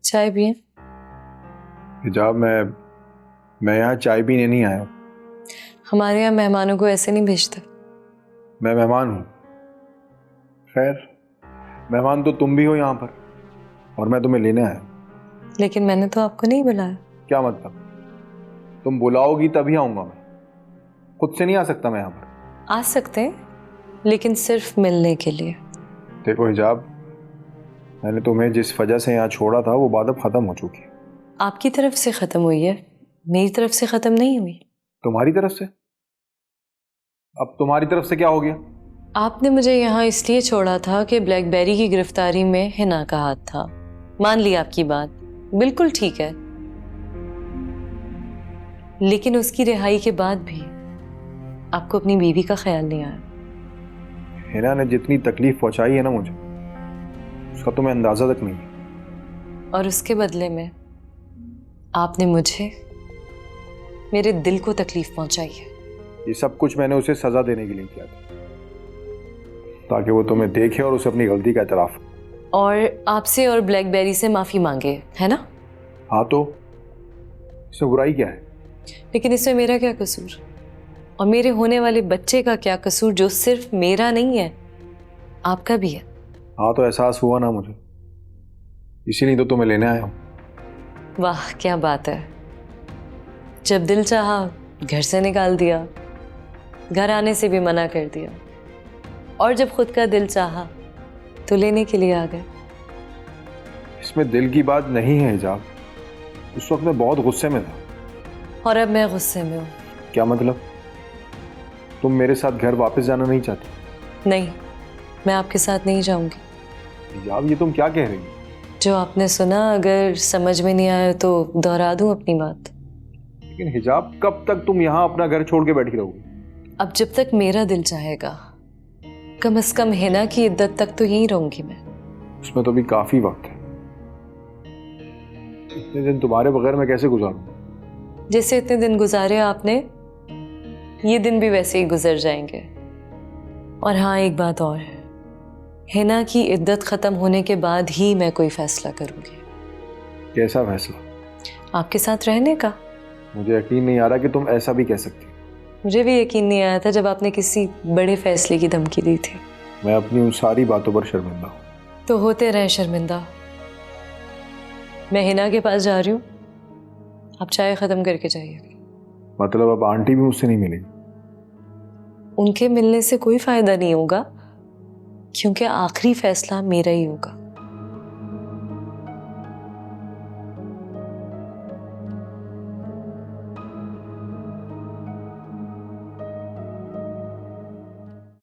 चाय पिए? हिजाब, मैं यहाँ चाय पीने नहीं आया। हमारे यहाँ मेहमानों को ऐसे नहीं भेजते। मैं मेहमान हूँ। खैर, मेहमान तो तुम भी हो यहाँ पर, और मैं तुम्हें लेने आया। लेकिन मैंने तो आपको नहीं बुलाया। क्या मतलब? तुम बुलाओगी तभी आऊंगा मैं, खुद से नहीं आ सकता मैं यहाँ पर। आ सकते हैं, लेकिन सिर्फ मिलने के लिए। देखो हिजाब, मैंने तुम्हें जिस वजह से यहाँ छोड़ा था वो बात अब खत्म हो चुकी है। आपकी तरफ से खत्म हुई है, मेरी तरफ से खत्म नहीं हुई। तुम्हारी तरफ से? अब तुम्हारी तरफ से क्या हो गया? आपने मुझे यहाँ इसलिए छोड़ा था कि ब्लैकबेरी की गिरफ्तारी में हिना का हाथ था। मान ली आपकी बात, बिल्कुल ठीक है। लेकिन उसकी रिहाई के बाद भी आपको अपनी बीवी का ख्याल नहीं आया। हिना ने जितनी तकलीफ पहुंचाई है ना मुझे, उसका तुम्हें अंदाजा तक नहीं है। और उसके बदले में आपने मुझे, मेरे दिल को तकलीफ पहुंचाई है। ये सब कुछ मैंने उसे सजा देने के लिए किया था, ताकि वो तुम्हें देखे और उसे अपनी गलती का एतराफ। और आपसे और ब्लैकबेरी से माफी मांगे, है ना? हाँ, तो इसमें बुराई क्या है? लेकिन इसमें मेरा क्या कसूर, और मेरे होने वाले बच्चे का क्या कसूर, जो सिर्फ मेरा नहीं है, आपका भी है। हाँ, तो एहसास हुआ ना मुझे, इसीलिए तो तुम्हें लेने आया हूँ। वाह क्या बात है। जब दिल चाहा घर से निकाल दिया, घर आने से भी मना कर दिया, और जब खुद का दिल चाहा तो लेने के लिए आ गए। इसमें दिल की बात नहीं है हिजाब, उस वक्त मैं बहुत गुस्से में था। और अब मैं गुस्से में हूँ। क्या मतलब? तुम मेरे साथ घर वापस जाना नहीं चाहती? नहीं, मैं आपके साथ नहीं जाऊंगी। हिजाब, ये तुम क्या कह रही हो? जो आपने सुना, अगर समझ में नहीं आया तो दोहरा दूं अपनी बात। लेकिन हिजाब, कब तक तुम यहाँ अपना घर छोड़ के बैठी रहोगी? अब जब तक मेरा दिल चाहेगा, कम से कम हिना की इद्दत तक तो यहीं रहूंगी मैं। उसमें तो भी काफी वक्त है। इतने दिन तुम्हारे बगैर मैं कैसे गुजारूं? जैसे इतने दिन गुजारे आपने, ये दिन भी वैसे ही गुजर जाएंगे। और हाँ, एक बात और, हिना की इद्दत खत्म होने के बाद ही मैं कोई फैसला करूंगी। कैसा फैसला? आपके साथ रहने का। मुझे यकीन नहीं आ रहा कि तुम ऐसा भी कह सकती। मुझे भी यकीन नहीं आया था जब आपने किसी बड़े फैसले की धमकी दी थी। मैं अपनी उन सारी बातों पर शर्मिंदा हूँ। तो होते रहे शर्मिंदा। मैं हिना के पास जा रही हूँ, आप चाय खत्म करके जाइए। मतलब अब आंटी भी मुझसे नहीं मिलेगी? उनके मिलने से कोई फायदा नहीं होगा, क्योंकि आखिरी फैसला मेरा ही होगा।